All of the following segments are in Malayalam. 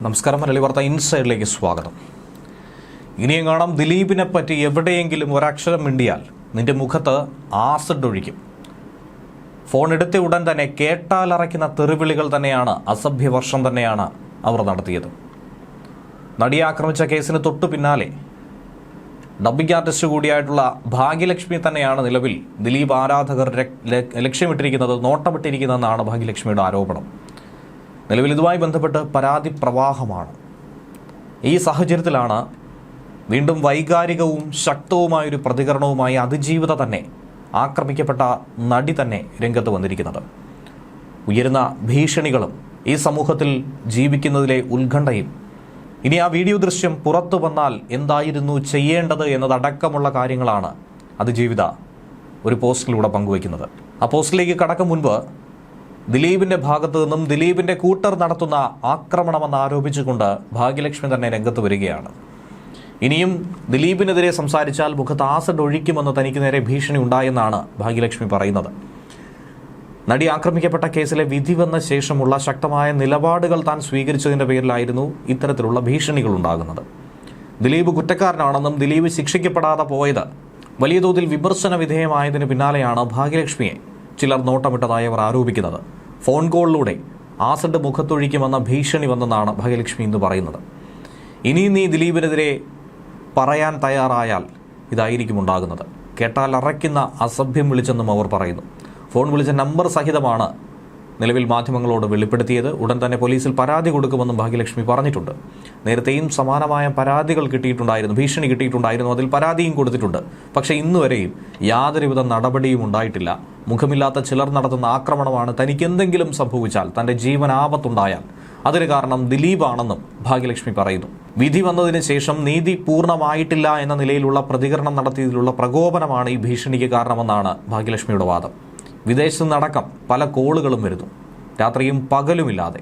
നമസ്കാരം. മലയാളി വാർത്ത ഇൻസൈഡിലേക്ക് സ്വാഗതം. ഇനിയും കാണാം, ദിലീപിനെ പറ്റി എവിടെയെങ്കിലും ഒരക്ഷരം മിണ്ടിയാൽ നിന്റെ മുഖത്ത് ആസിഡ് ഒഴിക്കും. ഫോൺ എടുത്ത ഉടൻ തന്നെ കേട്ടാലറയ്ക്കുന്ന തെറിവിളികൾ തന്നെയാണ്, അസഭ്യവർഷം തന്നെയാണ് അവർ നടത്തിയത്. നടിയെ ആക്രമിച്ച കേസിന് തൊട്ടു പിന്നാലെ ഡബ്ബിംഗ് ആർട്ടിസ്റ്റ് കൂടിയായിട്ടുള്ള ഭാഗ്യലക്ഷ്മി തന്നെയാണ് നിലവിൽ ദിലീപ് ആരാധകർ ലക്ഷ്യമിട്ടിരിക്കുന്നത്, നോട്ടമിട്ടിരിക്കുന്നതെന്നാണ് ഭാഗ്യലക്ഷ്മിയുടെ ആരോപണം. നിലവിൽ ഇതുമായി ബന്ധപ്പെട്ട് പരാതി പ്രവാഹമാണ്. ഈ സാഹചര്യത്തിലാണ് വീണ്ടും വൈകാരികവും ശക്തവുമായൊരു പ്രതികരണവുമായി അതിജീവിത തന്നെ, ആക്രമിക്കപ്പെട്ട നടി തന്നെ രംഗത്ത് വന്നിരിക്കുന്നത്. ഉയരുന്ന ഭീഷണികളും ഈ സമൂഹത്തിൽ ജീവിക്കുന്നതിലെ ഉത്കണ്ഠയും, ഇനി ആ വീഡിയോ ദൃശ്യം പുറത്തു വന്നാൽ എന്തായിരുന്നു ചെയ്യേണ്ടത് എന്നതടക്കമുള്ള കാര്യങ്ങളാണ് അതിജീവിത ഒരു പോസ്റ്റിലൂടെ പങ്കുവയ്ക്കുന്നത്. ആ പോസ്റ്റിലേക്ക് കടക്കും മുൻപ് ദിലീപിന്റെ ഭാഗത്തു നിന്നും ദിലീപിന്റെ കൂട്ടർ നടത്തുന്ന ആക്രമണമെന്ന് ആരോപിച്ചുകൊണ്ട് ഭാഗ്യലക്ഷ്മി തന്നെ രംഗത്ത് വരികയാണ്. ഇനിയും ദിലീപിനെതിരെ സംസാരിച്ചാൽ മുഖത്ത് ആസിഡ് ഒഴിക്കുമെന്ന് തനിക്ക് നേരെ ഭീഷണി ഉണ്ടായെന്നാണ് ഭാഗ്യലക്ഷ്മി പറയുന്നത്. നടി ആക്രമിക്കപ്പെട്ട കേസിലെ വിധി വന്ന ശേഷമുള്ള ശക്തമായ നിലപാടുകൾ താൻ സ്വീകരിച്ചതിന്റെ പേരിലായിരുന്നു ഇത്തരത്തിലുള്ള ഭീഷണികൾ ഉണ്ടാകുന്നത്. ദിലീപ് കുറ്റക്കാരനാണെന്നും ദിലീപ് ശിക്ഷിക്കപ്പെടാതെ പോയത് വലിയ തോതിൽ വിമർശന വിധേയമായതിന് പിന്നാലെയാണ് ഭാഗ്യലക്ഷ്മിയെ ചിലർ നോട്ടമിട്ടതായി അവർ ആരോപിക്കുന്നത്. ഫോൺ കോളിലൂടെ ആസിഡ് മുഖത്തൊഴിക്കുമെന്ന ഭീഷണി വന്നെന്നാണ് ഭാഗ്യലക്ഷ്മി ഇന്ന് പറയുന്നത്. ഇനി നീ ദിലീപിനെതിരെ പറയാൻ തയ്യാറായാൽ ഇതായിരിക്കും ഉണ്ടാകുന്നത്. കേട്ടാൽ അറയ്ക്കുന്ന അസഭ്യം വിളിച്ചെന്നും അവർ പറയുന്നു. ഫോൺ വിളിച്ച നമ്പർ സഹിതമാണ് നിലവിൽ മാധ്യമങ്ങളോട് വെളിപ്പെടുത്തിയത്. ഉടൻ തന്നെ പോലീസിൽ പരാതി കൊടുക്കുമെന്നും ഭാഗ്യലക്ഷ്മി പറഞ്ഞിട്ടുണ്ട്. നേരത്തെയും സമാനമായ പരാതികൾ കിട്ടിയിട്ടുണ്ടായിരുന്നു, ഭീഷണി കിട്ടിയിട്ടുണ്ടായിരുന്നു, അതിൽ പരാതിയും കൊടുത്തിട്ടുണ്ട്. പക്ഷേ ഇന്നുവരെയും യാതൊരുവിധ നടപടിയും ഉണ്ടായിട്ടില്ല. മുഖമില്ലാത്ത ചിലർ നടത്തുന്ന ആക്രമണമാണ്. തനിക്ക് എന്തെങ്കിലും സംഭവിച്ചാൽ, തന്റെ ജീവൻ ആപത്തുണ്ടായാൽ അതിന് കാരണം ദിലീപാണെന്നും ഭാഗ്യലക്ഷ്മി പറയുന്നു. വിധി വന്നതിന് ശേഷം നീതി പൂർണ്ണമായിട്ടില്ല എന്ന നിലയിലുള്ള പ്രതികരണം നടത്തിയതിലുള്ള പ്രകോപനമാണ് ഈ ഭീഷണിക്ക് കാരണമെന്നാണ് ഭാഗ്യലക്ഷ്മിയുടെ വാദം. വിദേശത്തു നിന്നടക്കം പല കോളുകളും വരുന്നു, രാത്രിയും പകലുമില്ലാതെ.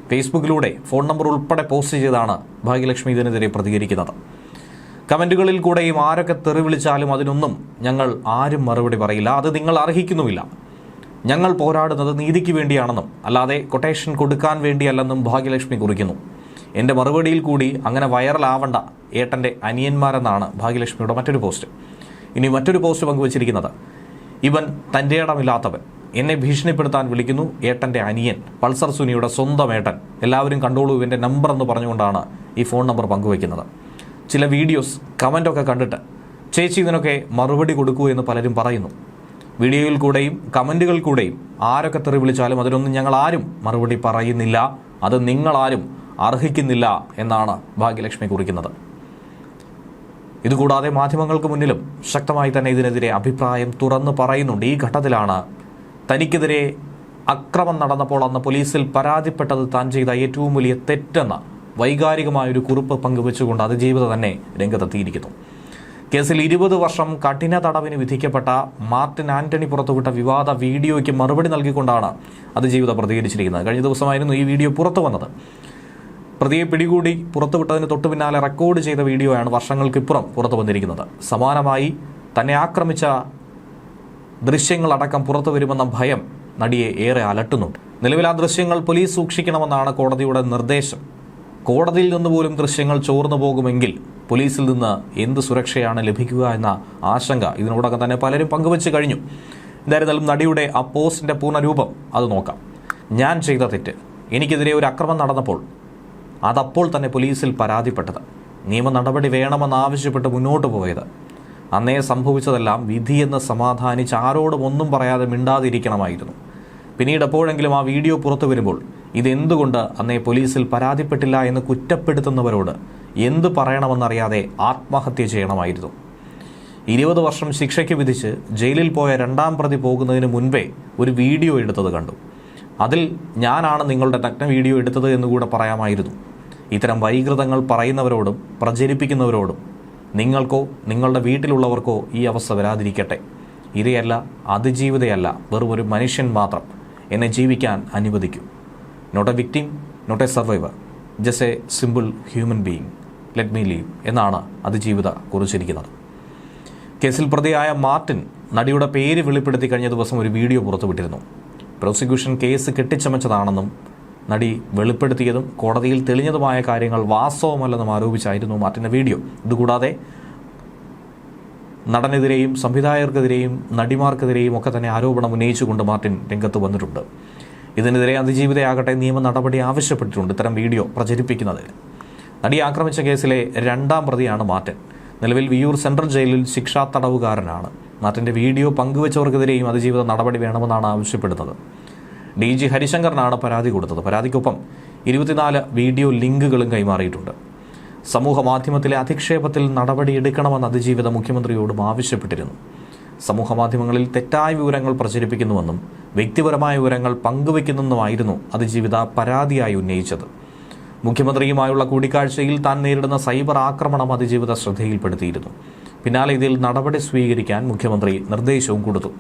ഫേസ്ബുക്കിലൂടെ ഫോൺ നമ്പർ ഉൾപ്പെടെ പോസ്റ്റ് ചെയ്താണ് ഭാഗ്യലക്ഷ്മി ഇതിനെതിരെ പ്രതികരിക്കുന്നത്. കമന്റുകളിൽ കൂടെയും ആരൊക്കെ തെറി വിളിച്ചാലും അതിനൊന്നും ഞങ്ങൾ ആരും മറുപടി പറയില്ല, അത് നിങ്ങൾ അർഹിക്കുന്നുമില്ല. ഞങ്ങൾ പോരാടുന്നത് നീതിക്ക് വേണ്ടിയാണെന്നും അല്ലാതെ കൊട്ടേഷൻ കൊടുക്കാൻ വേണ്ടിയല്ലെന്നും ഭാഗ്യലക്ഷ്മി കുറിക്കുന്നു. എൻ്റെ മറുപടിയിൽ കൂടി അങ്ങനെ വൈറലാവണ്ട ഏട്ടൻ്റെ അനിയന്മാരെന്നാണ് ഭാഗ്യലക്ഷ്മിയുടെ മറ്റൊരു പോസ്റ്റ്. ഇനി മറ്റൊരു പോസ്റ്റ് പങ്കുവച്ചിരിക്കുന്നത്, ഇവൻ തൻ്റെ ഇടമില്ലാത്തവൻ, എന്നെ ഭീഷണിപ്പെടുത്താൻ വിളിക്കുന്നു, ഏട്ടൻ്റെ അനിയൻ, പൾസർ സുനിയുടെ സ്വന്തം ഏട്ടൻ, എല്ലാവരും കണ്ടോളൂ ഇവൻ്റെ നമ്പർ എന്ന് പറഞ്ഞുകൊണ്ടാണ് ഈ ഫോൺ നമ്പർ പങ്കുവയ്ക്കുന്നത്. ചില വീഡിയോസ് കമൻ്റൊക്കെ കണ്ടിട്ട് ചേച്ചി ഇതിനൊക്കെ മറുപടി കൊടുക്കൂ എന്ന് പലരും പറയുന്നു. വീഡിയോയിൽ കൂടെയും കമൻറ്റുകൾ കൂടെയും ആരൊക്കെ തെറി വിളിച്ചാലും അതിനൊന്നും ഞങ്ങൾ ആരും മറുപടി പറയുന്നില്ല, അത് നിങ്ങളാരും അർഹിക്കുന്നില്ല എന്നാണ് ഭാഗ്യലക്ഷ്മി കുറിക്കുന്നത്. ഇതുകൂടാതെ മാധ്യമങ്ങൾക്ക് മുന്നിലും ശക്തമായി തന്നെ ഇതിനെതിരെ അഭിപ്രായം തുറന്നു പറയുന്നുണ്ട്. ഈ ഘട്ടത്തിലാണ് തനിക്കെതിരെ അക്രമം നടന്നപ്പോൾ അന്ന് പോലീസിൽ പരാതിപ്പെട്ടത് താൻ ചെയ്ത ഏറ്റവും വലിയ തെറ്റെന്ന വൈകാരികമായൊരു കുറിപ്പ് പങ്കുവെച്ചുകൊണ്ട് അതിജീവിത തന്നെ രംഗത്തെത്തിയിരിക്കുന്നു. കേസിൽ 20 വർഷം കഠിന തടവിന് വിധിക്കപ്പെട്ട മാർട്ടിൻ ആന്റണി പുറത്തുവിട്ട വിവാദ വീഡിയോയ്ക്ക് മറുപടി നൽകിക്കൊണ്ടാണ് അതിജീവിത പ്രതികരിച്ചിരിക്കുന്നത്. കഴിഞ്ഞ ദിവസമായിരുന്നു ഈ വീഡിയോ പുറത്തു വന്നത്. പ്രതിയെ പിടികൂടി പുറത്തുവിട്ടതിന് തൊട്ടു പിന്നാലെ റെക്കോർഡ് ചെയ്ത വീഡിയോയാണ് വർഷങ്ങൾക്കിപ്പുറം പുറത്തു വന്നിരിക്കുന്നത്. സമാനമായി തന്നെ ആക്രമിച്ച ദൃശ്യങ്ങളടക്കം പുറത്തു വരുമെന്ന ഭയം നടിയെ ഏറെ അലട്ടുന്നുണ്ട്. നിലവിൽ ആ ദൃശ്യങ്ങൾ പോലീസ് സൂക്ഷിക്കണമെന്നാണ് കോടതിയുടെ നിർദ്ദേശം. കോടതിയിൽ നിന്ന് പോലും ദൃശ്യങ്ങൾ ചോർന്നു പോകുമെങ്കിൽ പോലീസിൽ നിന്ന് എന്ത് സുരക്ഷയാണ് ലഭിക്കുക എന്ന ആശങ്ക ഇതിനോടകം തന്നെ പലരും പങ്കുവച്ച് കഴിഞ്ഞു. എന്തായിരുന്നാലും നടിയുടെ ആ പോസ്റ്റിന്റെ പൂർണ്ണരൂപം അത് നോക്കാം. ഞാൻ ചെയ്ത തെറ്റ്, എനിക്കെതിരെ ഒരു അക്രമം നടന്നപ്പോൾ അതപ്പോൾ തന്നെ പോലീസിൽ പരാതിപ്പെട്ടത്, നിയമ നടപടി വേണമെന്നാവശ്യപ്പെട്ട് മുന്നോട്ട് പോയത്, അന്നേ സംഭവിച്ചതെല്ലാം വിധിയെന്ന് സമാധാനിച്ച് ആരോടും ഒന്നും പറയാതെ മിണ്ടാതിരിക്കണമായിരുന്നു. പിന്നീട് എപ്പോഴെങ്കിലും ആ വീഡിയോ പുറത്തു വരുമ്പോൾ ഇതെന്തുകൊണ്ട് അന്നേ പോലീസിൽ പരാതിപ്പെട്ടില്ല എന്ന് കുറ്റപ്പെടുത്തുന്നവരോട് എന്ത് പറയണമെന്നറിയാതെ ആത്മഹത്യ ചെയ്യണമായിരുന്നു. 20 വർഷം ശിക്ഷയ്ക്ക് വിധിച്ച് ജയിലിൽ പോയ 2ാം പ്രതി പോകുന്നതിന് മുൻപേ ഒരു വീഡിയോ എടുത്തത് കണ്ടു. അതിൽ ഞാനാണ് നിങ്ങളുടെ നഗ്ന വീഡിയോ എടുത്തത് എന്നുകൂടെ പറയാമായിരുന്നു. ഇത്തരം വൈകൃതങ്ങൾ പറയുന്നവരോടും പ്രചരിപ്പിക്കുന്നവരോടും നിങ്ങൾക്കോ നിങ്ങളുടെ വീട്ടിലുള്ളവർക്കോ ഈ അവസ്ഥ വരാതിരിക്കട്ടെ. ഇരയല്ല, അതിജീവിതയല്ല, വെറും ഒരു മനുഷ്യൻ മാത്രം. എന്നെ ജീവിക്കാൻ അനുവദിക്കൂ. Not a victim, not a survivor, just a simple human being, let me live എന്നാണ് അതിജീവിത കുറിച്ചിരിക്കുന്നത്. കേസിൽ പ്രതിയായ മാർട്ടിൻ നടിയുടെ പേര് വെളിപ്പെടുത്തി കഴിഞ്ഞ ദിവസം ഒരു വീഡിയോ പുറത്തുവിട്ടിരുന്നു. പ്രോസിക്യൂഷൻ കേസ് കെട്ടിച്ചമച്ചതാണെന്നും നടി വെളിപ്പെടുത്തിയതും കോടതിയിൽ തെളിഞ്ഞതുമായ കാര്യങ്ങൾ വാസ്തവമല്ലെന്നും ആരോപിച്ചായിരുന്നു മാർട്ടിൻ്റെ വീഡിയോ. ഇതുകൂടാതെ നടനെതിരെയും സംവിധായകർക്കെതിരെയും നടിമാർക്കെതിരെയും ഒക്കെ തന്നെ ആരോപണം ഉന്നയിച്ചുകൊണ്ട് മാർട്ടിൻ രംഗത്ത് വന്നിട്ടുണ്ട്. ഇതിനെതിരെ അതിജീവിതയാകട്ടെ നിയമ നടപടി ആവശ്യപ്പെട്ടിട്ടുണ്ട് ഇത്തരം വീഡിയോ പ്രചരിപ്പിക്കുന്നതിന്. നടിയെ ആക്രമിച്ച കേസിലെ 2ാം പ്രതിയാണ് മാർട്ടിൻ. നിലവിൽ വിയ്യൂർ സെൻട്രൽ ജയിലിൽ ശിക്ഷാ തടവുകാരനാണ്. മാർട്ടിൻ്റെ വീഡിയോ പങ്കുവച്ചവർക്കെതിരെയും അതിജീവിത നടപടി വേണമെന്നാണ് ആവശ്യപ്പെടുന്നത്. DG ഹരിശങ്കറിനാണ് പരാതി കൊടുത്തത്. പരാതിക്കൊപ്പം 24 വീഡിയോ ലിങ്കുകളും കൈമാറിയിട്ടുണ്ട്. സമൂഹ മാധ്യമത്തിലെ അധിക്ഷേപത്തിൽ നടപടിയെടുക്കണമെന്ന് അതിജീവിത മുഖ്യമന്ത്രിയോടും ആവശ്യപ്പെട്ടിരുന്നു. സമൂഹ മാധ്യമങ്ങളിൽ തെറ്റായ വിവരങ്ങൾ പ്രചരിപ്പിക്കുന്നുവെന്നും വ്യക്തിപരമായ വിവരങ്ങൾ പങ്കുവയ്ക്കുന്നെന്നുമായിരുന്നു അതിജീവിത പരാതിയായി ഉന്നയിച്ചത്. മുഖ്യമന്ത്രിയുമായുള്ള കൂടിക്കാഴ്ചയിൽ താൻ നേരിടുന്ന സൈബർ ആക്രമണം അതിജീവിത ശ്രദ്ധയിൽപ്പെടുത്തിയിരുന്നു. പിന്നാലെ ഇതിൽ നടപടി സ്വീകരിക്കാൻ മുഖ്യമന്ത്രി നിർദ്ദേശവും കൊടുത്തു.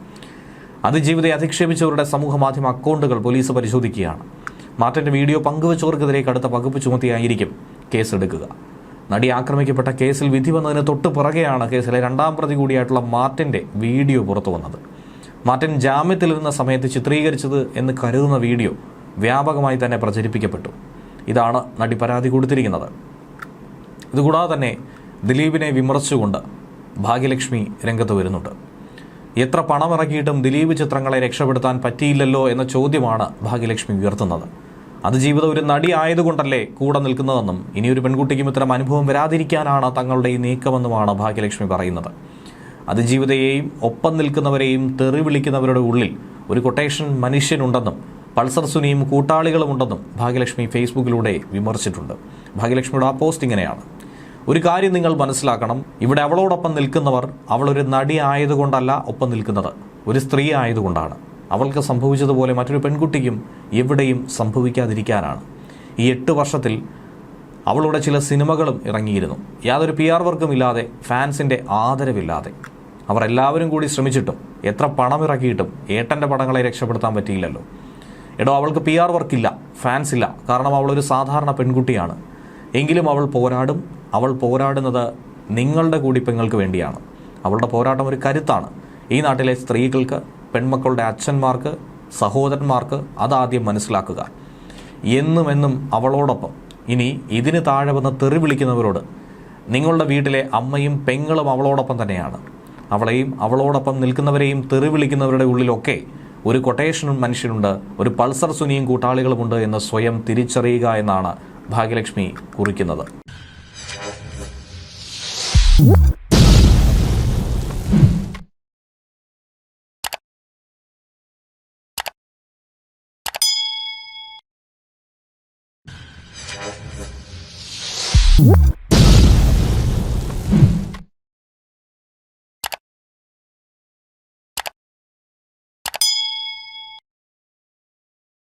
അതിജീവിതയെ അധിക്ഷേപിച്ചവരുടെ സമൂഹമാധ്യമ അക്കൗണ്ടുകൾ പോലീസ് പരിശോധിക്കുകയാണ്. മാർട്ടിൻ്റെ വീഡിയോ പങ്കുവച്ചവർക്കെതിരെ കടുത്ത വകുപ്പ് ചുമത്തിയായിരിക്കും കേസെടുക്കുക. നടി ആക്രമിക്കപ്പെട്ട കേസിൽ വിധി വന്നതിന് തൊട്ട് പിറകെയാണ് കേസിലെ 2ാം പ്രതി കൂടിയായിട്ടുള്ള മാർട്ടിൻ്റെ വീഡിയോ പുറത്തു വന്നത്. മാർട്ടിൻ ജാമ്യത്തിലിരുന്ന സമയത്ത് ചിത്രീകരിച്ചത് എന്ന് കരുതുന്ന വീഡിയോ വ്യാപകമായി തന്നെ പ്രചരിപ്പിക്കപ്പെട്ടു. ഇതാണ് നടി പരാതി കൊടുത്തിരിക്കുന്നത്. ഇതുകൂടാതെ തന്നെ ദിലീപിനെ വിമർശിച്ചുകൊണ്ട് ഭാഗ്യലക്ഷ്മി രംഗത്ത് വരുന്നുണ്ട്. എത്ര പണമിറക്കിയിട്ടും ദിലീപ് ചിത്രങ്ങളെ രക്ഷപ്പെടുത്താൻ പറ്റിയില്ലല്ലോ എന്ന ചോദ്യമാണ് ഭാഗ്യലക്ഷ്മി ഉയർത്തുന്നത്. അതിജീവിത ഒരു നടി ആയതുകൊണ്ടല്ലേ കൂടെ നിൽക്കുന്നതെന്നും ഇനിയൊരു പെൺകുട്ടിക്കും ഇത്തരം അനുഭവം വരാതിരിക്കാനാണ് തങ്ങളുടെ ഈ നീക്കമെന്നുമാണ് ഭാഗ്യലക്ഷ്മി പറയുന്നത്. അതിജീവിതയെയും ഒപ്പം നിൽക്കുന്നവരെയും തെറി വിളിക്കുന്നവരുടെ ഉള്ളിൽ ഒരു കൊട്ടേഷൻ മനുഷ്യനുണ്ടെന്നും പൾസർ സുനിയും കൂട്ടാളികളുമുണ്ടെന്നും ഭാഗ്യലക്ഷ്മി ഫേസ്ബുക്കിലൂടെ വിമർശിച്ചിട്ടുണ്ട്. ഭാഗ്യലക്ഷ്മിയുടെ ആ പോസ്റ്റ് ഇങ്ങനെയാണ്: ഒരു കാര്യം നിങ്ങൾ മനസ്സിലാക്കണം, ഇവിടെ അവളോടൊപ്പം നിൽക്കുന്നവർ അവളൊരു നടി ആയതുകൊണ്ടല്ല ഒപ്പം നിൽക്കുന്നത്, ഒരു സ്ത്രീ ആയതുകൊണ്ടാണ്. അവൾക്ക് സംഭവിച്ചതുപോലെ മറ്റൊരു പെൺകുട്ടിക്കും എവിടെയും സംഭവിക്കാതിരിക്കാനാണ്. ഈ 8 വർഷത്തിൽ അവളുടെ ചില സിനിമകളും ഇറങ്ങിയിരുന്നു. യാതൊരു PR വർക്കും ഇല്ലാതെ, ഫാൻസിൻ്റെ ആദരവില്ലാതെ. അവർ എല്ലാവരും കൂടി ശ്രമിച്ചിട്ടും എത്ര പണമിറക്കിയിട്ടും ഏട്ടൻ്റെ പടങ്ങളെ രക്ഷപ്പെടുത്താൻ പറ്റിയില്ലല്ലോ. എടോ, അവൾക്ക് PR വർക്കില്ല, ഫാൻസ് ഇല്ല, കാരണം അവളൊരു സാധാരണ പെൺകുട്ടിയാണ്. എങ്കിലും അവൾ പോരാടും. അവൾ പോരാടുന്നത് നിങ്ങളുടെ കൂടി പെങ്ങൾക്ക് വേണ്ടിയാണ്. അവളുടെ പോരാട്ടം ഒരു കരുത്താണ്. ഈ നാട്ടിലെ സ്ത്രീകൾക്ക്, പെൺമക്കളുടെ അച്ഛന്മാർക്ക്, സഹോദരന്മാർക്ക് അതാദ്യം മനസ്സിലാക്കുക. എന്നും അവളോടൊപ്പം. ഇനി ഇതിന് താഴെ വന്ന് തെറി വിളിക്കുന്നവരോട്, നിങ്ങളുടെ വീട്ടിലെ അമ്മയും പെങ്ങളും അവളോടൊപ്പം തന്നെയാണ്. അവളെയും അവളോടൊപ്പം നിൽക്കുന്നവരെയും തെറി വിളിക്കുന്നവരുടെ ഉള്ളിലൊക്കെ ഒരു കൊട്ടേഷനും മനുഷ്യനുണ്ട്, ഒരു പൾസർ സുനിയും കൂട്ടാളികളുമുണ്ട് എന്ന് സ്വയം തിരിച്ചറിയുക എന്നാണ് ഭാഗ്യലക്ഷ്മി കുറിക്കുന്നത്.